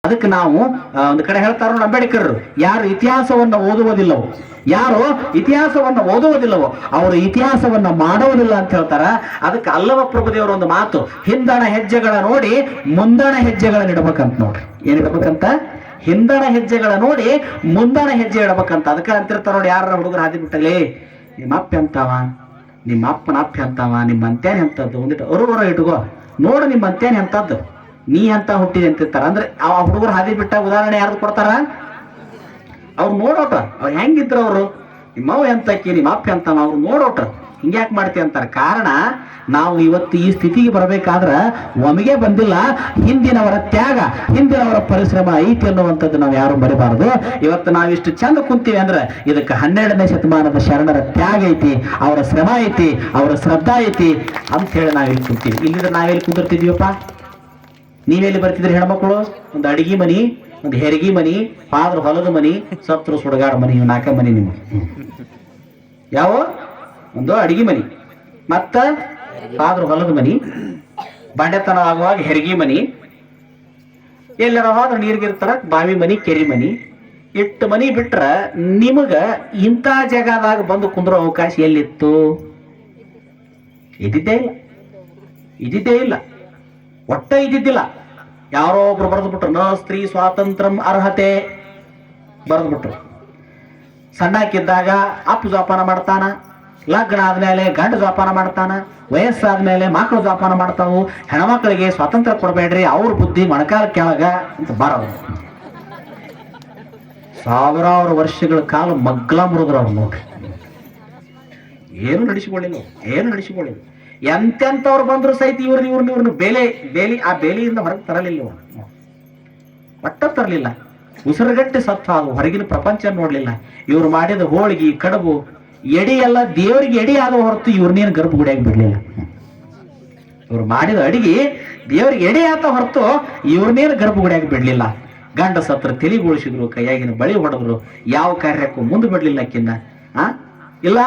ಅದಕ್ಕೆ ನಾವು ಒಂದು ಕಡೆ ಹೇಳ್ತಾರ ಅಂಬೇಡ್ಕರ್, ಯಾರು ಇತಿಹಾಸವನ್ನ ಓದುವುದಿಲ್ಲವೋ, ಯಾರು ಇತಿಹಾಸವನ್ನ ಓದುವುದಿಲ್ಲವೋ ಅವರು ಇತಿಹಾಸವನ್ನ ಮಾಡುವುದಿಲ್ಲ ಅಂತ ಹೇಳ್ತಾರ. ಅದಕ್ಕೆ ಅಲ್ಲವ ಪ್ರಭುದೇವರ ಒಂದು ಮಾತು, ಹಿಂದಣ ಹೆಜ್ಜೆಗಳ ನೋಡಿ ಮುಂದಣ ಹೆಜ್ಜೆಗಳನ್ನ ಇಡಬೇಕಂತ ನೋಡ್ರಿ. ಏನ್ ಇಡಬೇಕಂತ? ಹಿಂದಣ ಹೆಜ್ಜೆಗಳ ನೋಡಿ ಮುಂದಣ ಹೆಜ್ಜೆ ಇಡಬೇಕಂತ. ಅದಕ್ಕೆ ಅಂತಿರ್ತಾರ ನೋಡಿ, ಯಾರ ಹುಡುಗರು ಹಾದಿ ಬಿಟ್ಟಲೇ ನಿಮ್ಮ ಅಪ್ಪ ಅಂತಾವ, ನಿಮ್ಮ ಅಪ್ಪನ ಅಪ್ಪ ಅಂತಾವ, ನಿಮ್ಮ ಅಂತ್ಯಾನೆ ಅಂತದ್ದು ಒಂದಿಟ್ಟು ಅರುವರ ಇಟ್ಕೋ ನೋಡು, ನಿಮ್ಮ ಅಂತ್ಯಾನೆ ಅಂತದ್ದು, ನೀ ಅಂತ ಹುಟ್ಟಿದೆ ಅಂತಿರ್ತಾರ. ಅಂದ್ರೆ ಆ ಹುಡುಗರು ಹಾದಿ ಬಿಟ್ಟ ಉದಾಹರಣೆ ಯಾರ್ದು ಕೊಡ್ತಾರ? ಅವ್ರು ನೋಡೋಟ ಅವ್ರು ಹೆಂಗಿದ್ರು, ಅವರು ನಿಮ್ಮವ್ ಎಂತಕ್ಕಿ ನಿಮ್ಮ ಅಪ್ಪ ಅಂತ ಅವ್ರು ನೋಡೋಟ. ಹಿಂಗ್ಯಾಕೆ ಮಾಡ್ತೀವಿ ಅಂತಾರೆ. ಕಾರಣ ನಾವು ಇವತ್ತು ಈ ಸ್ಥಿತಿಗೆ ಬರಬೇಕಾದ್ರ ಒಮ್ಮೆಗೆ ಬಂದಿಲ್ಲ, ಹಿಂದಿನವರ ತ್ಯಾಗ, ಹಿಂದಿನವರ ಪರಿಶ್ರಮ ಐತಿ ಅನ್ನುವಂಥದ್ದು ನಾವು ಯಾರು ಮರಿಬಾರದು. ಇವತ್ತು ನಾವಿಷ್ಟು ಚಂದ ಕುಂತೀವಿ ಅಂದ್ರೆ ಇದಕ್ಕೆ 12ನೇ ಶತಮಾನದ ಶರಣರ ತ್ಯಾಗ ಐತಿ, ಅವರ ಶ್ರಮ ಐತಿ, ಅವರ ಶ್ರದ್ಧಾ ಐತಿ ಅಂತ ಹೇಳಿ ನಾವಿಲ್ಲಿ ಕುಂತೀವಿ. ಇಲ್ಲಿದ್ರೆ ನಾವೆಲ್ಲಿ ಕುಂದಿರ್ತಿದೀವಪ್ಪ? ನೀವೆಲ್ಲಿ ಬರ್ತಿದ್ರಿ ಹೆಣ್ಮಕ್ಳು? ಒಂದು ಅಡಿಗೆ ಮನಿ, ಒಂದು ಹೆರಿಗೆ ಮನಿ, ಪಾದ್ರ ಹೊಲದ ಮನಿ, ಸತ್ರು ಸುಡಗಾಡ ಮನಿ, ಇವು 4 ಮನಿ. ನಿಮ್ಮ ಯಾವ? ಒಂದು ಅಡಿಗೆ ಮನಿ, ಮತ್ತ ಪಾದ್ರ ಹೊಲದ ಮನಿ, ಬಂಡೆತನ ಆಗುವಾಗ ಹೆರಿಗೆ ಮನಿ, ಎಲ್ಲರ ಹೋದ್ರೆ ನೀರ್ಗಿರ್ತಾರ ಬಾವಿ ಮನಿ, ಕೆರಿ ಮನಿ. 8 ಮನಿ ಬಿಟ್ರ ನಿಮಗ ಇಂಥ ಜಾಗದಾಗ ಬಂದು ಕುಂದ್ರೋ ಅವಕಾಶ ಎಲ್ಲಿತ್ತು? ಇದ್ದಿದ್ದೇ ಇಲ್ಲ, ಒಟ್ಟ ಇದ್ದಿದ್ದಿಲ್ಲ. ಯಾರೋ ಒಬ್ರು ಬರೆದು ಬಿಟ್ರು, ನ ಸ್ತ್ರೀ ಸ್ವಾತಂತ್ರ್ಯಂ ಅರ್ಹತೆ ಬರೆದು ಬಿಟ್ರು. ಸಣ್ಣಕ್ಕಿದ್ದಾಗ ಅಪ್ಪ ಜೋಪಾನ ಮಾಡ್ತಾನ, ಲಗ್ನ ಆದ್ಮೇಲೆ ಗಂಡು ಜೋಪಾನ ಮಾಡ್ತಾನ, ವಯಸ್ಸಾದ್ಮೇಲೆ ಮಕ್ಕಳು ಜೋಪಾನ ಮಾಡ್ತಾವು, ಹೆಣ್ಮಕ್ಳಿಗೆ ಸ್ವಾತಂತ್ರ್ಯ ಕೊಡಬೇಡ್ರಿ, ಅವ್ರ ಬುದ್ಧಿ ಮೊಣಕಾಲ ಕೆಳಗ ಅಂತ ಬರೋದು. ಸಾವಿರಾರು ವರ್ಷಗಳ ಕಾಲ ಮಗ್ಲ ಮುರಿದ್ರು ಅವ್ರು ನೋಡ್ರಿ. ಏನು ನಡೆಸಿಕೊಳ್ಳಿಲ್ಲ. ಎಂತೆಂಥವ್ರು ಬಂದ್ರು ಸಹಿತ ಇವ್ರನ್ನ ಬೇಲಿ ಆ ಬೇಲಿಯಿಂದ ಹೊರಗೆ ತರಲಿಲ್ಲ, ಒಟ್ಟ ತರಲಿಲ್ಲ. ಉಸಿರುಗಟ್ಟಿ ಸತ್ತ ಹೊರಗಿನ ಪ್ರಪಂಚ ನೋಡ್ಲಿಲ್ಲ. ಇವ್ರು ಮಾಡಿದ ಹೋಳಿಗೆ ಕಡುಬು ಎಡಿ ಎಲ್ಲ ದೇವರಿಗೆ ಎಡಿ ಆದ ಹೊರತು ಇವ್ರನ್ನೇನು ಗರ್ಭಗುಡಿಯಾಗಿ ಬಿಡ್ಲಿಲ್ಲ. ಇವ್ರು ಮಾಡಿದ ಅಡಿಗೆ ದೇವರಿಗೆ ಎಡಿ ಆತ ಹೊರತು ಇವ್ರನ್ನೇನು ಗರ್ಭಗುಡಿಯಾಗಿ ಬಿಡ್ಲಿಲ್ಲ. ಗಂಡ ಸತ್ರ ತಿಳಿಗೊಳಿಸಿದ್ರು, ಕೈಯಾಗಿನ ಬಳಿ ಹೊಡೆದ್ರು, ಯಾವ ಕಾರ್ಯಕ್ಕೂ ಮುಂದೆ ಬಿಡ್ಲಿಲ್ಲ ಅಕ್ಕಿನ್ನ. ಇಲ್ಲ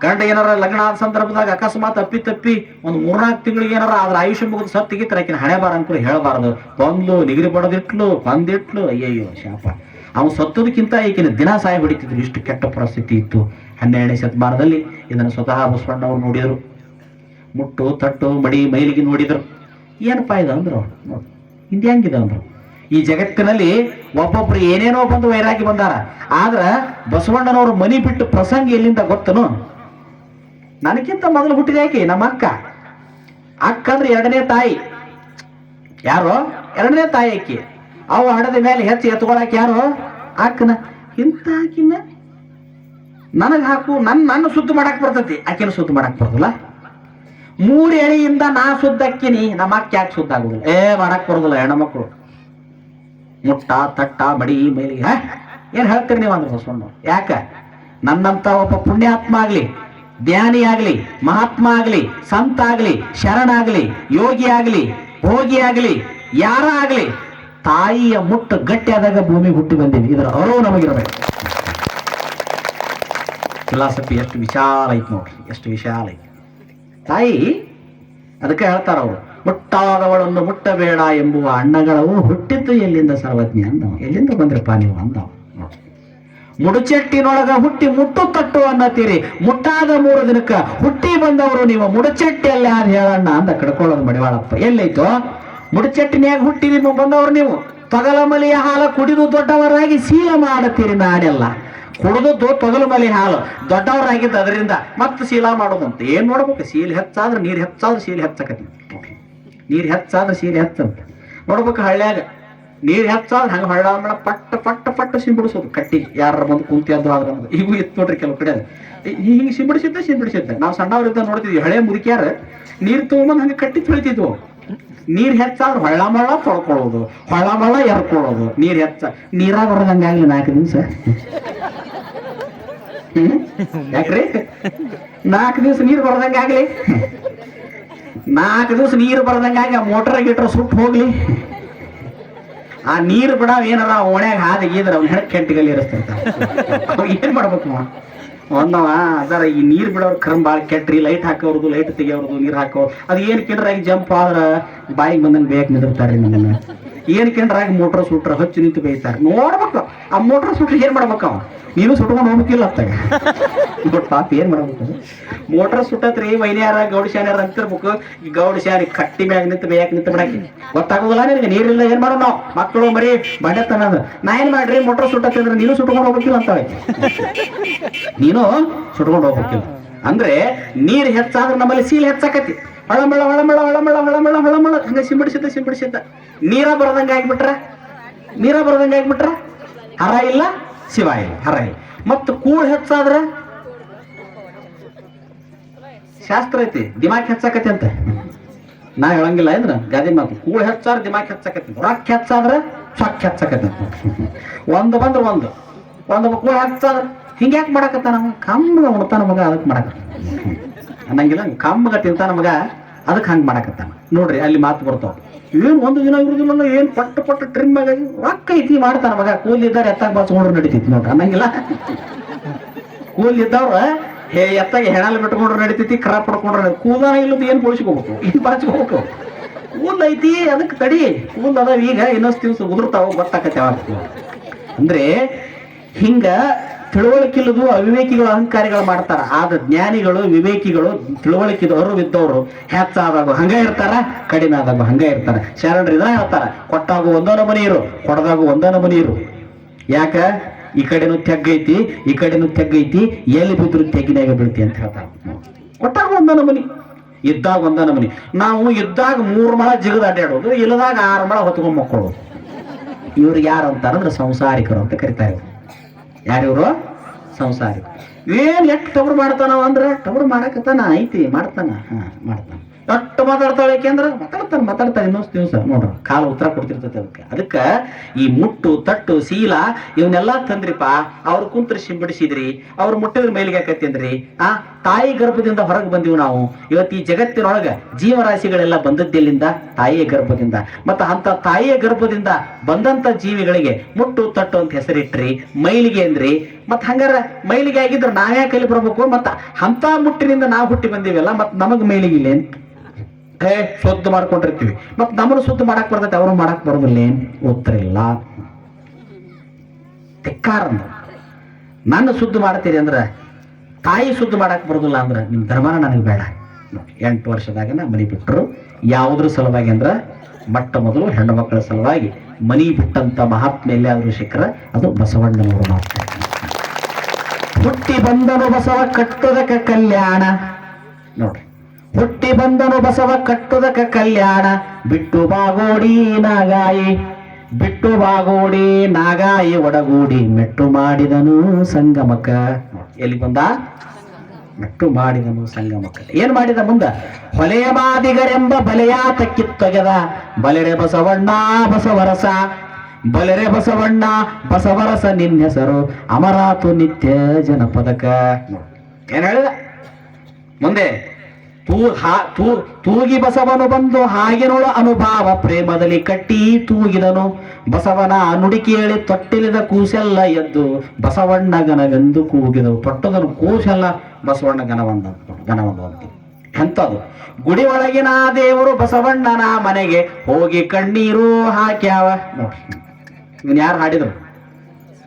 ಗಂಡ ಏನಾರ ಲಗ್ನ ಆದ ಸಂದರ್ಭದಾಗ ಅಕಸ್ಮಾತ್ ತಪ್ಪಿ ಒಂದು 3-4 ತಿಂಗಳಿಗೆ ಏನಾರ ಅದ್ರ ಆಯುಷ್ಯ ಮುಗಿದು ಸತ್ತಿಗಿತ್ರ ಆಕಿನ ಹಣೆ ಬಾರ ಅನ್ಕೊಂಡು ಹೇಳಬಾರದು. ಬಂದ್ಲು ನಿಗರಿ ಬಡದಿಟ್ಲು, ಬಂದಿಟ್ಲು, ಅಯ್ಯಯ್ಯೋ ಶಾಪ. ಅವನು ಸತ್ತೋದಕ್ಕಿಂತ ಈಗಿನ ದಿನ ಸಾಯ ಹೊಡಿತಿದ್ರು. ಇಷ್ಟು ಕೆಟ್ಟ ಪರಿಸ್ಥಿತಿ ಇತ್ತು 12ನೇ ಶತಮಾನದಲ್ಲಿ. ಇದನ್ನು ಸ್ವತಃ ಬಸವಣ್ಣವ್ರು ನೋಡಿದ್ರು. ಮುಟ್ಟು ತಟ್ಟು ಮಡಿ ಮೈಲಿಗೆ ನೋಡಿದ್ರು. ಏನಪ್ಪಾ ಇದು ಅಂದ್ರು. ಹಿಂದೆ ಹೆಂಗಿದೆ ಅಂದ್ರು. ಈ ಜಗತ್ತಿನಲ್ಲಿ ಒಬ್ಬೊಬ್ರು ಏನೇನೋ ಬಂದು ವೈರಾಗಿ ಬಂದಾರ, ಆದ್ರ ಬಸವಣ್ಣನವರು ಮನಿ ಬಿಟ್ಟು ಪ್ರಸಂಗ ಎಲ್ಲಿಂದ ಗೊತ್ತನು? ನನಗಿಂತ ಮೊದಲು ಹುಟ್ಟಿದ ಆಕಿ ನಮ್ಮ ಅಕ್ಕ ಅಂದ್ರೆ 2ನೇ ತಾಯಿ. ಯಾರು? 2ನೇ ತಾಯಿ ಆಕಿ. ಅವು ಹಡದ ಮೇಲೆ ಹೆಚ್ಚು ಎತ್ಕೊಳಕ್ ಯಾರು? ಅಕ್ಕನ. ಇಂತ ಆಕಿನ ನನಗ್ ಹಾಕು, ನನ್ನ ಶುದ್ಧ ಮಾಡಕ್ ಬರ್ತೈತಿ, ಆಕಿನ ಶುದ್ಧ ಮಾಡಕ್ ಬರೋದಿಲ್ಲ. 3 ಎಳೆಯಿಂದ ನಾ ಶುದ್ಧ ಅಕ್ಕಿನಿ, ನಮ್ಮ ಅಕ್ಕ ಯಾಕೆ ಶುದ್ಧ ಆಗುದಿಲ್ಲ? ಮಾಡಕ್ ಬರೋದಿಲ್ಲ ಹೆಣ್ಮಕ್ಳು. ಮುಟ್ಟ ತಟ್ಟ ಮಡಿ ಮೈಲಿಗೆ ಏನ್ ಹೇಳ್ತೀರಿ ನೀವು ಅಂದ್ರೆ ಬಸವಣ್ಣ? ಯಾಕ? ನನ್ನಂತ ಒಬ್ಬ ಪುಣ್ಯಾತ್ಮ ಆಗ್ಲಿ, ಧ್ಯಾನಿ ಆಗ್ಲಿ, ಮಹಾತ್ಮ ಆಗ್ಲಿ, ಸಂತ ಆಗ್ಲಿ, ಶರಣಾಗ್ಲಿ, ಯೋಗಿ ಆಗ್ಲಿ, ಭೋಗಿ ಆಗ್ಲಿ, ಯಾರ ಆಗ್ಲಿ, ತಾಯಿಯ ಮುಟ್ಟು ಗಟ್ಟಿ ಆದಾಗ ಭೂಮಿಗೆ ಹುಟ್ಟಿ ಬಂದೀವಿ. ಇದರ ಅರಿವು ನಮಗಿರಬೇಕು. ಫಿಲಾಸಫಿ ಎಷ್ಟು ವಿಶಾಲ ಐತಿ ನೋಡ್ರಿ, ಎಷ್ಟು ವಿಶಾಲ ಐತಿ ತಾಯಿ. ಅದಕ್ಕೆ ಹೇಳ್ತಾರ ಅವರು, ಮುಟ್ಟಾದವಳನ್ನು ಮುಟ್ಟಬೇಡ ಎಂಬುವ ಅಣ್ಣಗಳವು ಹುಟ್ಟಿದ್ದು ಎಲ್ಲಿಂದ ಸರ್ವಜ್ಞ ಅಂದವ. ಎಲ್ಲಿಂದ ಬಂದ್ರಪ್ಪ ನೀವು ಅಂದವ. ಮುಡುಚೆಟ್ಟಿನೊಳಗ ಹುಟ್ಟಿ ಮುಟ್ಟು ತಟ್ಟು ಅನ್ನತ್ತೀರಿ, ಮುಟ್ಟಾದ 3 ದಿನಕ್ಕ ಹುಟ್ಟಿ ಬಂದವರು ನೀವು ಮುಡುಚೆಟ್ಟಿಯಲ್ಲಿ ಯಾರು ಹೇಳಣ್ಣ ಅಂದ ಕಡ್ಕೊಳ್ಳೋದು ಮಡಿವಾಳಪ್ಪ. ಎಲ್ಲೈತೋ ಮುಡುಚೆಟ್ಟಿನ್ಯಾಗ ಹುಟ್ಟಿ ನೀವು ಬಂದವರು ನೀವು. ತೊಗಲಮಲಿಯ ಹಾಲು ಕುಡಿದು ದೊಡ್ಡವರಾಗಿ ಶೀಲ ಮಾಡುತ್ತೀರಿ. ನಾಡೆಲ್ಲ ಕುಡಿದದ್ದು ತೊಗಲಮಲಿ ಹಾಲು, ದೊಡ್ಡವರಾಗಿದ್ದು ಅದರಿಂದ ಮತ್ತೆ ಶೀಲ ಮಾಡೋದಂತ. ಏನ್ ನೋಡ್ಬೇಕು? ಶೀಲ ಹೆಚ್ಚಾದ್ರೆ ನೀರು ಹೆಚ್ಚಾದ್ರೆ ಶೀಲ ಹೆಚ್ಚಕತಿ, ನೀರು ಹೆಚ್ಚಾದ್ರೆ ಶೀಲ ಹೆಚ್ಚಂತ ನೋಡ್ಬೇಕು. ಹಳ್ಳ್ಯಾಗ ನೀರು ಹೆಚ್ಚಾದ್ರೆ ಹಂಗ ಹಳ್ಳ ಪಟ್ಟ ಸಿಂಬಿಡಿಸೋದು ಕಟ್ಟಿ. ಯಾರ ಬಂದು ಕುಂತಿದ್ದು ಆದ್ರ ಈಗೂ ಇತ್ತು ನೋಡ್ರಿ ಕೆಲವು ಕಡೆ. ಹಿಂಗೆ ಸಿಂಬಿಡಿಸಿದ್ದೆ ನಾವು ಸಣ್ಣವ್ರಿದ್ದ ನೋಡ್ತಿದ್ವಿ. ಹಳೆ ಮುದುಕ್ಯಾರ ನೀರು ತಗೊಂಬಂದು ಹಂಗೆ ಕಟ್ಟಿ ತೊಳಿತಿದ್ವು. ನೀರ್ ಹೆಚ್ಚಾದ್ರೆ ಹೊಳ್ಳ ಮಳ್ಳ ತೊಳ್ಕೊಳ್ಳೋದು, ಹೊಳ್ಳ ಮಳ್ಳ ಎರ್ಕೊಳ್ಳೋದು. ನೀರ್ ನೀರಾಗ ಬರದಂಗಾಗ್ಲಿ 4 ದಿವಸ. ಯಾಕ್ರಿ 4 ದಿವಸ ನೀರು ಬರದಂಗಾಗ್ಲಿ? 4 ದಿವಸ ನೀರು ಬರದಂಗಾಗಿ ಆ ಮೋಟರ್ ಗಿಟ್ರ ಸುಟ್ಟು ಹೋಗ್ಲಿ. ಆ ನೀರು ಬಿಡಾವ್ ಏನಾರ ಓಣ್ಯಾಗ ಹಾದಿಗಿದ್ರೆ ಅವ್ನ ಹೆಣ ಕೆಟ್ಟಿಗಲ್ಲಿ ಇರಿಸ್ತಿರ್ತಾರ. ಅವಾಗ ಏನ್ ಮಾಡ್ಬೇಕು? ಒಂದವ ಅದರ ಈ ನೀರ್ ಬಿಡೋರ್ ಕ್ರಮ ಭಾಳ ಕೆಟ್ರಿ. ಲೈಟ್ ಹಾಕೋರ್ದು, ಲೈಟ್ ತೆಗಿಯೋರ್ದು, ನೀರ್ ಹಾಕೋರು. ಅದು ಏನ್ ಕಿಡ್ರಾಗಿ ಜಂಪ್ ಆದ್ರ ಬಾಯಿಗೆ ಬಂದಂಗೆ ಬೇಕ್ ನಿಂದಿರ್ತಾರ್ರಿ ನಮ್ಮನ್ನ. ಏನ್ ಕೇಂದ್ರಾಗ ಮೋಟ್ರ್ ಸೂಟ್ರ ಹಚ್ಚಿ ನಿಂತು ಬೈತಾರೆ ನೋಡ್ಬೇಕು ಆ ಮೋಟ್ರ್ ಸೂಟ್ರ್ ಏನ್ ಮಾಡ್ಬೇಕ ಅವ ನೀನು ಸುಟ್ಕೊಂಡು ಹೋಗ್ಬೇಕಿಲ್ಲ ಅತ್ತಾಗ ನೋಡ್ ಪಾಪ ಏನ್ ಮಾಡ್ಬೇಕು ಮೋಟ್ರ್ ಸುಟ್ಟತ್ರಿ ವೈನ್ಯಾರ ಗೌಡ ಶಾನ್ಯಾರ ಅಂತಿರ್ಬೇಕು ಈ ಗೌಡ ಶಾನಿ ಕಟ್ಟಿ ಮ್ಯಾಗ ನಿಂತು ಬೇಯಾಕ ನಿಂತು ಬಿಡಾಕಿ ಗೊತ್ತಾಗೋದಿಲ್ಲ ನಿನಗೆ ನೀರಿಲ್ಲ ಏನ್ ಮಾಡೋ ನಾವು ಮಕ್ಕಳು ಮರಿ ಬಂಡೆತನ ನಾ ಏನ್ ಮಾಡ್ರಿ ಮೋಟ್ರ್ ಸುಟ್ಟತ್ತಂದ್ರೆ ನೀನು ಸುಟ್ಕೊಂಡು ಹೋಗ್ಬೇಕಿಲ್ಲ ಅಂತ ನೀನು ಸುಟ್ಕೊಂಡು ಹೋಗ್ಬೇಕಿಲ್ಲ ಅಂದ್ರೆ ನೀರ್ ಹೆಚ್ಚಾದ್ರೆ ನಮ್ಮಲ್ಲಿ ಸೀಲ್ ಹೆಚ್ಚಾಕತಿ ಹೊಳಮಳ ಹೊಳಮಳ ಹೊಳಮಳ ಹೊಳಮಳ ಹೊಳಮಳ ಹಂಗ ಸಿಂಬಿಡಿಸಿದ್ದ ನೀರ ಬರದಂಗ ಆಗ್ಬಿಟ್ರ ಹರ ಇಲ್ಲ ಶಿವ ಇಲ್ಲ ಹರ ಇಲ್ಲ ಮತ್ತ ಕೂಳ್ ಹೆಚ್ಚಾದ್ರ ಶಾಸ್ತ್ರ ಐತಿ ದಿಮಾಕ್ ಹೆಚ್ಚಾಕತಿ ಅಂತ ನಾ ಹೇಳಂಗಿಲ್ಲ ಅಂದ್ರ ಗಾದಿ ಮಾತು ಕೂಳ್ ಹೆಚ್ಚಾದ್ರ ದಿಮಾಕ್ ಹೆಚ್ಚಾಕತಿ ರೊಕ್ಕ ಹೆಚ್ಚಾದ್ರ ಸೊಕ್ಕ ಹೆಚ್ಚಾಕತಿ ಒಂದು ಬಂದ್ರ ಒಂದು ಕೂಳ್ ಹೆಚ್ಚಾದ್ರ ಹಿಂಗ್ಯಾಕ್ ಮಾಡಕತ್ತಾನ ನಮಗ ಕಮ್ಮಗ ಉಣ್ತಾನ ಮಗ ಅದಕ್ಕೆ ಮಾಡಕ ಅನ್ನಂಗಿಲ್ಲ ಕಮ್ಮಗ ತಿಂತಾನ ಮಗ ಅದಕ್ಕೆ ಹಂಗೆ ಮಾಡಕತ್ತಾನ ನೋಡ್ರಿ ಅಲ್ಲಿ ಮಾತು ಬರ್ತಾವ ಏನ್ ಒಂದು ದಿನ ಇರುದಿಲ್ಲ ಏನ್ ಪಟ್ಟು ಟ್ರಿಮ್ ಆಗಿ ರೊಕ್ಕ ಐತಿ ಮಾಡ್ತಾನ ಮಗ ಕೂಲಿದ್ದಾರೆ ಎತ್ತಾಗ ಬಾಚ್ಕೊಂಡ್ರು ನಡಿತೈತಿ ನೋಡ್ರಿ ಅನ್ನಂಗಿಲ್ಲ ಕೂಲಿದ್ದವ್ರ ಎತ್ತಾಗ ಹೆಣಲ್ ಬಿಟ್ಕೊಂಡ್ರು ನಡಿತೈತಿ ಖರಾ ಪಡ್ಕೊಂಡ್ರ ಕೂದಾನ ಇಲ್ಲದ ಏನ್ ಪೋಳಿಸ್ಕೋಬೇಕು ಇನ್ ಬಾಚ್ಕೋಬೇಕು ಕೂಲ್ ಐತಿ ಅದಕ್ಕೆ ತಡಿ ಕೂಲ್ ಅದಾವ ಈಗ ಇನ್ನೊಂದು ದಿವ್ಸ ಉದುರ್ತಾವ ಗೊತ್ತಾಕತ್ತೆ ಅಂದ್ರೆ ಹಿಂಗ ತಿಳುವಳಿಕಿಲ್ಲದು ಅವಿವೇಕಿಗಳು ಅಹಂಕಾರಿಗಳು ಮಾಡ್ತಾರ ಆದ ಜ್ಞಾನಿಗಳು ವಿವೇಕಿಗಳು ತಿಳುವಳಿಕಿದ ಅರಿವಿದ್ದವರು ಹೆಚ್ಚಾದಾಗ ಹಂಗ ಇರ್ತಾರ ಕಡಿಮೆ ಆದಾಗ ಹಂಗ ಇರ್ತಾರ ಶರಣರು ಇದನ್ನ ಹೇಳ್ತಾರ ಕೊಟ್ಟಾಗು ಒಂದೋ ನಮನಿ ಇರು ಕೊಡದಾಗು ಒಂದೋ ನಮನಿ ಇರು ಯಾಕ ಈ ಕಡೆನೂ ತೆಗ್ಗೈತಿ ಈ ಕಡೆನೂ ತೆಗ್ಗೈತಿ ಎಲ್ಲಿ ಬಿದ್ರು ತೆಗ್ಗಿನಾಗ ಬೀಳ್ತಿ ಅಂತ ಹೇಳ್ತಾರ ಕೊಟ್ಟಾಗ ಒಂದೋ ನಮನಿ ಇದ್ದಾಗ ಒಂದೋ ನಮನಿ ನಾವು ಇದ್ದಾಗ 3 ಮಳ ಜಿಗದ ಅಡ್ಡಾಡೋದು ಇಲ್ಲದಾಗ 6 ಮಳ ಹೊತ್ಕೊಂಡ್ ಮಕ್ಕಳೋದು ಇವ್ರು ಯಾರು ಅಂತಾರಂದ್ರೆ ಸಂಸಾರಿಕರು ಅಂತ ಕರಿತಾರೆ ಯಾರಿವ್ರು ಸಂಸಾರಿ ಏನ್ ಎಟ್ ಟಬರ್ ಮಾಡ್ತಾನವ ಅಂದ್ರೆ ಟಬರ್ ಮಾಡಕತ್ತಾನ ಐತಿ ಮಾಡ್ತಾನ ಮಾಡ್ತಾನ ಅಟ್ಟು ಮಾತಾಡ್ತಾಳೆ ಯಾಕೆಂದ್ರ ಮಾತಾಡ್ತಾನೆ ಇನ್ನೊಂದು ದಿವಸ ನೋಡ್ರ ಕಾಲ ಉತ್ತರ ಕೊಡ್ತಿರ್ತೈತೆ ಅದಕ್ಕ ಈ ಮುಟ್ಟು ತಟ್ಟು ಶೀಲ ಇವನ್ನೆಲ್ಲಾ ತಂದ್ರಿಪಾ ಅವ್ರು ಕುಂತ್ರಿ ಸಿಂಬಡಿಸಿದ್ರಿ ಅವ್ರು ಮುಟ್ಟಿದ್ರ ಮೇಲಿಗೆ ಹಾಕತಿ ಅಂದ್ರಿ ತಾಯಿ ಗರ್ಭದಿಂದ ಹೊರಗೆ ಬಂದಿವ್ ನಾವು ಇವತ್ತು ಈ ಜಗತ್ತಿನೊಳಗ ಜೀವರಾಶಿಗಳೆಲ್ಲ ಬಂದದ್ದೆಲ್ಲಿಂದ ತಾಯಿಯ ಗರ್ಭದಿಂದ ಮತ್ತ ಅಂತ ತಾಯಿಯ ಗರ್ಭದಿಂದ ಬಂದಂತ ಜೀವಿಗಳಿಗೆ ಮುಟ್ಟು ತಟ್ಟು ಅಂತ ಹೆಸರಿಟ್ರಿ ಮೈಲಿಗೆ ಅಂದ್ರಿ ಮತ್ ಹಂಗಾರ ಮೈಲಿಗೆ ಆಗಿದ್ರ ನಾವ್ಯಾ ಕಲಿ ಬರ್ಬೇಕು ಮತ್ತ ಅಂತ ಮುಟ್ಟಿನಿಂದ ನಾವು ಹುಟ್ಟಿ ಬಂದಿವಲ್ಲ ಮತ್ ನಮಗ್ ಮೈಲಿಗೆ ಇಲ್ಲ ಶುದ್ಧ ಮಾಡ್ಕೊಂಡಿರ್ತೀವಿ ಮತ್ ನಮ್ಮನ್ನು ಶುದ್ಧ ಮಾಡಕ್ ಬರ್ತೈತೆ ಅವ್ರು ಮಾಡಕ್ ಬರೋದಿಲ್ಲ ಏನ್ ಉತ್ತರ ಇಲ್ಲ ತೆಕ್ಕಾರ ನನ್ನ ಶುದ್ಧ ಮಾಡ್ತೀರಿ ಅಂದ್ರ ತಾಯಿ ಶುದ್ಧ ಮಾಡಕ್ ಬರೋದಿಲ್ಲ ಅಂದ್ರ ನಿಮ್ ಧರ್ಮನ ನನಗೆ ಬೇಡ 8 ವರ್ಷದಾಗ ಮನಿ ಬಿಟ್ಟರು ಯಾವುದ್ರ ಸಲುವಾಗಿ ಅಂದ್ರ ಮೊಟ್ಟ ಮೊದಲು ಹೆಣ್ಣು ಮಕ್ಕಳ ಸಲುವಾಗಿ ಮನಿ ಬಿಟ್ಟಂತ ಮಹಾತ್ಮೆ ಎಲ್ಲಾದ್ರೂ ಸಿಕ್ಕರ ಅದು ಬಸವಣ್ಣನವರು ಮಾತ್ರ ಹುಟ್ಟಿ ಬಂದನು ಬಸವ ಕಟ್ಟುದಕ ಕಲ್ಯಾಣ ನೋಡ್ರಿ ಹುಟ್ಟಿ ಬಂದನು ಬಸವ ಕಟ್ಟುದಕ ಕಲ್ಯಾಣ ಬಿಟ್ಟು ಬಾಗೋಡಿ ನಾಗಾಯಿ ಒಡಗೂಡಿ ಮೆಟ್ಟು ಮಾಡಿದನು ಸಂಗಮಕ ಎಲ್ಲಿ ಬಂದ ಮೆಟ್ಟು ಮಾಡಿದನು ಸಂಗಮಕ ಏನ್ ಮಾಡಿದ ಮುಂದ ಹೊಲೆಯ ಮಾದಿಗರೆಂಬ ಬಲೆಯಾತ ಕಿತ್ತೊಗೆದ ಬಲೆರೆ ಬಸವಣ್ಣ ಬಸವರಸ ಬಲೆರೆ ಬಸವಣ್ಣ ಬಸವರಸ ನಿನ್ನೆಸರು ಅಮರಾತು ನಿತ್ಯ ಜನಪದಕ ಏನ್ ಹೇಳಿದ ಮುಂದೆ ತೂಗಿ ಬಸವನು ಬಂದು ಹಾಗೆನೊಳ ಅನುಭಾವ ಪ್ರೇಮದಲ್ಲಿ ಕಟ್ಟಿ ತೂಗಿದನು ಬಸವನ ನುಡಿ ಕೇಳಿ ತೊಟ್ಟಿಲಿದ ಕೂಸೆಲ್ಲ ಎದ್ದು ಬಸವಣ್ಣ ಗನವೆಂದು ಕೂಗಿದವು ತೊಟ್ಟದನು ಕೂಸೆಲ್ಲ ಬಸವಣ್ಣ ಗನವಂತ ಎಂತದು ಗುಡಿ ಒಳಗಿನ ದೇವರು ಬಸವಣ್ಣನ ಮನೆಗೆ ಹೋಗಿ ಕಣ್ಣೀರು ಹಾಕ್ಯಾವ ನೋಡ್ರಿ ಇವನ್ ಯಾರು ಹಾಡಿದ್ರು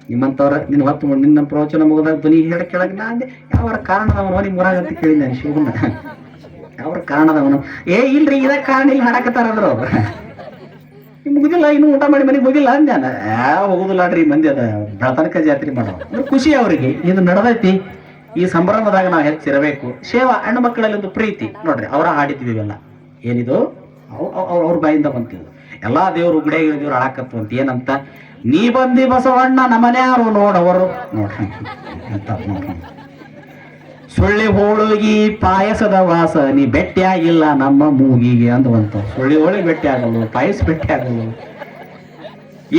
ನಿಮ್ಮಂತವ್ರ ನಿನ್ನ ಹೊತ್ತು ನಿನ್ನ ಪ್ರವಚನ ಮುಗಿದಾಗ ಧ್ವನಿ ಹೇಳ ಕೆಳಗ ನಾ ಅಂದೆ ಯಾವ ಕಾರಣದವನು ನಿಮ್ ಊರಾಗ ಅಂತ ಕೇಳಿ ನಾನು ಶಿವಣ್ಣ ಯಾವ ಕಾರಣದವನು ಇಲ್ರಿ ಇದ ಕಾರಣ ಇಲ್ಲಿ ಹಾಡಕತ್ತಾರಂದ್ರ ಅವ್ರು ಮುಗುದಿಲ್ಲ ಇನ್ನು ಊಟ ಮಾಡಿ ಮನೆಗೆ ಹೋಗಿಲ್ಲ ಅಂದ್ಯಾನ ಹೋಗುದಿಲ್ಲಾಡ್ರಿ ಮಂದಿ ಅದ ಬೆಳತನಕ ಜಾತ್ರೆ ಮಾಡೋ ಖುಷಿ ಅವ್ರಿಗೆ ಇದು ನಡೆದೈತಿ ಈ ಸಂಭ್ರಮದಾಗ ನಾವು ಹೆಚ್ಚಿರಬೇಕು ಸೇವಾ ಹೆಣ್ಣು ಮಕ್ಕಳಲ್ಲಿ ಒಂದು ಪ್ರೀತಿ ನೋಡ್ರಿ ಅವರ ಹಾಡಿದ್ವಿ ಎಲ್ಲ ಏನಿದು ಅವ್ರ ಬಾಯಿಂದ ಬಂತಿದ್ರು ಎಲ್ಲಾ ದೇವ್ರು ಗುಡಿಯಾಗ ದೇವ್ರು ಹಾಳಾಕತ್ತು ಅಂತ ಏನಂತ ನೀ ಬಂದಿ ಬಸವಣ್ಣ ನಮ್ಮನ್ಯಾರು ನೋಡವರು ನೋಡ್ರಿ ಸುಳ್ಳಿ ಹೋಳಿಗೆ ಪಾಯಸದ ವಾಸ ನೀ ಬೆಟ್ಟಿ ಆಗಿಲ್ಲ ನಮ್ಮ ಮೂಗಿಗೆ ಅಂದವಂತ ಸುಳ್ಳಿ ಹೋಳಿಗೆ ಬೆಟ್ಟಿ ಆಗಲ್ಲ ಪಾಯಸ ಬೆಟ್ಟಿ ಆಗಲ್ಲ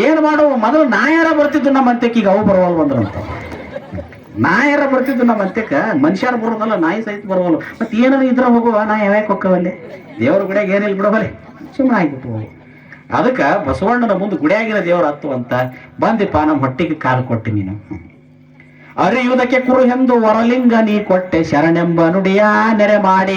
ಏನ್ ಮಾಡುವ ಮೊದಲು ನಾಯಾರ ಬರ್ತಿದ್ದು ನಮ್ಮ ಅಂತ್ಯಕ್ಕೆ ಈಗ ಅವು ಬರವಲ್ ಬಂದ್ರಂತ ನಾಯಾರ ಬರ್ತಿದ್ದು ನಮ್ಮ ಅಂತ್ಯಕ್ಕ ಮನುಷ್ಯರು ಬರೋದಲ್ಲ ನಾಯಿ ಸಹಿತ ಬರವಲ್ಲ ಮತ್ತೆ ಏನಾದ್ರು ಇದ್ರ ಹೋಗುವ ನಾ ಯಾವ್ಯಾಕೆ ಹೊಕ್ಕವಲ್ಲಿ ದೇವ್ರ ಗುಡಿಯಾಗ ಏನಿಲ್ಲ ಬಿಡವಲ್ಲಿ ಸುಮ್ಮನೆ ಆಗ್ಬಿಟ್ಟು ಹೋಗು ಅದಕ್ಕ ಬಸವಣ್ಣನ ಮುಂದೆ ಗುಡಿಯಾಗಿನ ದೇವ್ರ ಹತ್ತು ಅಂತ ಬಂದಿಪ್ಪ ನಮ್ಮ ಹೊಟ್ಟಿಗೆ ಕಾಲು ಕೊಟ್ಟಿ ನೀನು ಅರಿಯುವುದಕ್ಕೆ ಕುರು ಎಂದು ವರಲಿಂಗ ನೀ ಕೊಟ್ಟೆ ಶರಣೆಂಬ ನುಡಿಯ ನೆರೆ ಮಾಡಿ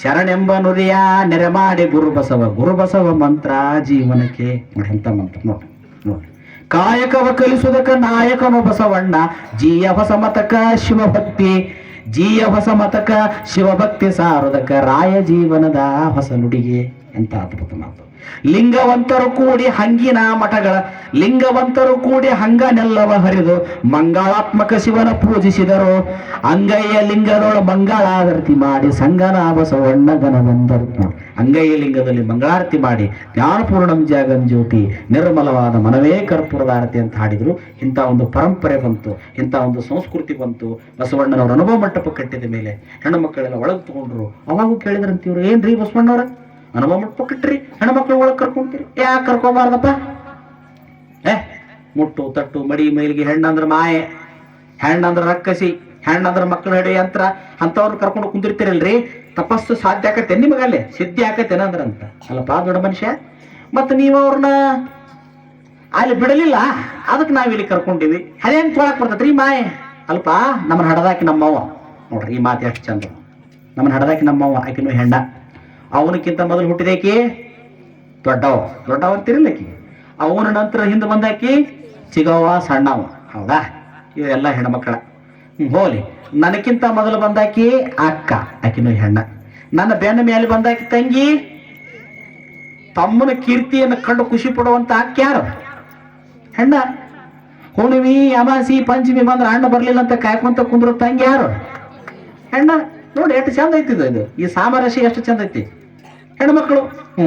ಶರಣೆಂಬ ನುಡಿಯ ನೆರೆ ಮಾಡಿ ಗುರುಬಸವ ಮಂತ್ರ ಜೀವನಕ್ಕೆ. ಎಂತ ಮಂತ್ರ ನೋಡಿ ನೋಡಿ. ಕಾಯಕವ ಕಲಿಸುವುದಕ್ಕ ನಾಯಕನು ಬಸವಣ್ಣ, ಜೀಯ ಹೊಸ ಮತಕ ಶಿವಭಕ್ತಿ, ಜೀಯ ಹೊಸ ಮತಕ ಶಿವಭಕ್ತಿ ಸಾರುದಕ್ಕ ರಾಯ ಜೀವನದ ಹೊಸ ನುಡಿಗೆ. ಎಂತ ಅದ್ಭುತ ಮಾತು. ಲಿಂಗವಂತರು ಕೂಡಿ ಹಂಗಿನ ಮಠಗಳ, ಲಿಂಗವಂತರು ಕೂಡಿ ಹಂಗನೆಲ್ಲವ ಹರಿದು ಮಂಗಳಾತ್ಮಕ ಶಿವನ ಪೂಜಿಸಿದರು. ಅಂಗೈಯ ಲಿಂಗದೊಳ ಮಂಗಳಾರತಿ ಮಾಡಿ ಸಂಗನ ಬಸವಣ್ಣ ಗಣವಂದರು. ಅಂಗೈಯ ಲಿಂಗದಲ್ಲಿ ಮಂಗಳಾರತಿ ಮಾಡಿ ಜ್ಞಾನಪೂರ್ಣಂ ಜಾಗಂ ಜ್ಯೋತಿ ನಿರ್ಮಲವಾದ ಮನವೇ ಕರ್ಪೂರದಾರತಿ ಅಂತ ಹಾಡಿದ್ರು. ಇಂಥ ಒಂದು ಪರಂಪರೆ ಬಂತು, ಇಂಥ ಒಂದು ಸಂಸ್ಕೃತಿ ಬಂತು. ಬಸವಣ್ಣನವರ ಅನುಭವ ಮಂಟಪ ಕಟ್ಟಿದ ಮೇಲೆ ಹೆಣ್ಣು ಮಕ್ಕಳೆಲ್ಲ ಒಳಗೆ ತಗೊಂಡ್ರು. ಅವಾಗೂ ಕೇಳಿದ್ರಂತೀವ್ರು, ಏನ್ರಿ ಬಸವಣ್ಣವ್ರ ಅನುಭವ ಮಂಟಪ ಕಟ್ಟ್ರಿ, ಹೆಣ್ಮಕ್ಳು ಒಳಗೆ ಕರ್ಕೊಂತೀರಿ, ಯಾಕೆ ಕರ್ಕೋಬಾರ್ದಪ್ಪ? ಮುಟ್ಟು ತಟ್ಟು ಮಡಿ ಮೈಲಿಗೆ ಹೆಣ್ಣಂದ್ರ ಮಾಯೆ, ಹೆಣ್ಣಂದ್ರ ರಕ್ಕಸಿ, ಹೆಣ್ಣಂದ್ರ ಮಕ್ಕಳ ಹಿಡಿಯ ಯಂತ್ರ, ಅಂತವ್ರನ್ನ ಕರ್ಕೊಂಡು ಕುಂದಿರ್ತೀರಲ್ರಿ. ತಪಸ್ಸು ಸಾಧ್ಯ ಆಕತ್ತೆ ನಿಮಗಲ್ಲೇ, ಸಿದ್ಧಿ ಆಕತ್ತೇನಂದ್ರಂತ. ಅಲ್ಲಪ್ಪ ದೊಡ್ಡ ಮನುಷ್ಯ, ಮತ್ತು ನೀವು ಅವ್ರನ್ನ ಅಲ್ಲಿ ಬಿಡಲಿಲ್ಲ, ಅದಕ್ಕೆ ನಾವಿಲ್ಲಿ ಕರ್ಕೊಂಡಿವಿ. ಅದೇನ್ ತೊಳಕ್ ಬರ್ತೈತ್ರಿ ಮಾಯೆ? ಅಲ್ಪ ನಮ್ಮನ್ನ ಹಡದಾಕಿ ನಮ್ಮವ್ವ ನೋಡ್ರಿ, ಈ ಮಾತು ಎಷ್ಟು ಚಂದ. ನಮ್ಮನ್ನ ಹಡದಾಕಿ ನಮ್ಮವ್ವ, ಆಕಿನೂ ಹೆಣ್ಣ. ಅವನಕ್ಕಿಂತ ಮೊದಲು ಹುಟ್ಟಿದಾಕಿ ದೊಡ್ಡವ ಅಂತಿರಲಿಕ್ಕಿ. ಅವನ ನಂತರ ಹಿಂದೆ ಬಂದಾಕಿ ಚಿಗವ್ವ ಸಣ್ಣವ. ಹೌದಾ? ಇವೆಲ್ಲ ಹೆಣ್ಮಕ್ಳ. ಹೋಲಿ. ನನಕ್ಕಿಂತ ಮೊದಲು ಬಂದಾಕಿ ಅಕ್ಕ, ಆಕಿನೂ ಹೆಣ್ಣ. ನನ್ನ ಬೆನ್ನ ಮೇಲೆ ಬಂದಾಕಿ ತಂಗಿ. ತಮ್ಮನ ಕೀರ್ತಿಯನ್ನು ಕಂಡು ಖುಷಿ ಪಡುವಂತ ಅಕ್ಕ ಯಾರು? ಹೆಣ್ಣ. ಹುಣ್ಣಿಮೆ ಅಮಾಸಿ ಪಂಚಮಿ ಬಂದ್ರೆ ಅಣ್ಣ ಬರ್ಲಿಲ್ಲ ಅಂತ ಕಾಯ್ಕೊಂತ ಕುಂದ್ರು ತಂಗಿ ಯಾರು? ಹೆಣ್ಣ. ನೋಡಿ ಎಷ್ಟು ಚಂದ ಐತಿದು. ಇದು ಈ ಸಾಮರಸ್ಯ ಎಷ್ಟು ಚಂದ ಐತಿ. ಹೆಣ್ಮಕ್ಳು.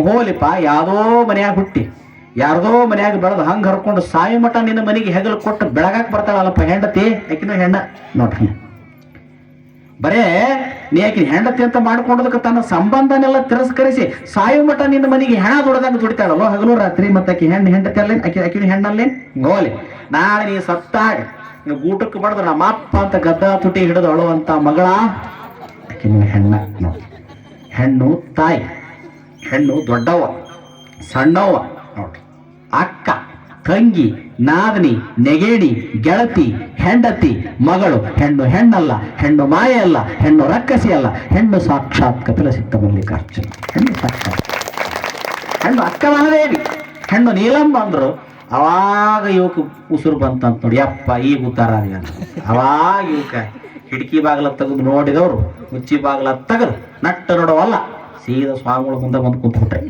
ಹೋಲಿಪ್ಪ, ಯಾವ್ದೋ ಮನ್ಯಾಗ ಹುಟ್ಟಿ ಯಾರ್ದೋ ಮನ್ಯಾಗ ಬೆಳೆದು ಹಂಗ ಹರ್ಕೊಂಡು ಸಾಯಿ ಮಠ ನಿನ್ನ ಮನೆಗೆ ಹೆಗಲು ಕೊಟ್ಟು ಬೆಳಗಾಕ್ ಬರ್ತಾಳಲ್ಲಪ್ಪ ಹೆಂಡತಿ, ಆಕಿನೂ ಹೆಣ್ಣ. ನೋಡ್ರಿ, ಬರೇ ನೀ ಆಕಿನ ಹೆಂಡತಿ ಅಂತ ಮಾಡ್ಕೊಂಡದಕ್ಕೆ ತನ್ನ ಸಂಬಂಧನೆಲ್ಲ ತಿರಸ್ಕರಿಸಿ ಸಾಯಿ ಮಠ ನಿನ್ನ ಮನೆಗೆ ಹೆಣ ದುಡ್ದಂಗ ದುಡಿತಾಳಲ್ಲೋ ಹಗಲು ರಾತ್ರಿ. ಮತ್ತೆ ಆಕಿ ಹೆಂಡತಿ ಅಲ್ಲೇನ್? ಆಕಿನ ಹೆಣ್ಣಲ್ಲೇನ್? ಹೋಲಿ. ನಾಳೆ ನೀ ಸತ್ತಾಗ ನೀವು ಗೂಟಕ್ಕೆ ಬಡದ್ರ ನಮ್ಮಪ್ಪ ಅಂತ ಗದ್ದ ತುಟಿ ಹಿಡಿದು ಅಳುವಂತ ಮಗಳ ಆಕಿನ ಹೆಣ್ಣ. ನೋಡಿ, ಹೆಣ್ಣು ತಾಯಿ, ಹೆಣ್ಣು ದೊಡ್ಡವ ಸಣ್ಣವ. ನೋಡ್ರಿ, ಅಕ್ಕ, ತಂಗಿ, ನಾದನಿ, ನೆಗೇಡಿ, ಗೆಳತಿ, ಹೆಂಡತಿ, ಮಗಳು. ಹೆಣ್ಣು ಹೆಣ್ಣಲ್ಲ, ಹೆಣ್ಣು ಮಾಯೆ ಅಲ್ಲ, ಹೆಣ್ಣು ರಕ್ಕಸಿ ಅಲ್ಲ, ಹೆಣ್ಣು ಸಾಕ್ಷಾತ್ ಕಪಿಲ ಸಿಕ್ತ ಮಲ್ಲಿಕಾರ್ಜುನ. ಹೆಣ್ಣು ಸಾಕ್ಷಾತ್ ಹೆಣ್ಣು ಅಕ್ಕ ಮಹಾದೇವಿ, ಹೆಣ್ಣು ನೀಲಮ್ಮ ಅಂದ್ರು. ಅವಾಗ ಯುವಕ ಉಸಿರು ಬಂತಂತ ನೋಡಿ. ಯಪ್ಪ ಈಗ ಉತ್ತಾರ ಅವಾಗ ಯುವಕ ಕಿಟಕಿ ಬಾಗಿಲ ತೆಗೆದು ನೋಡಿದವರು ಮುಚ್ಚಿ ಬಾಗಿಲ ತೆಗೆದು ನಟ್ಟ ನೋಡವಲ್ಲ ಸೀದಾ ಸ್ವಾಮಿಗಳ ಮುಂದೆ ಬಂದು ಕೂತ್ಬಿಟ್ರೆ.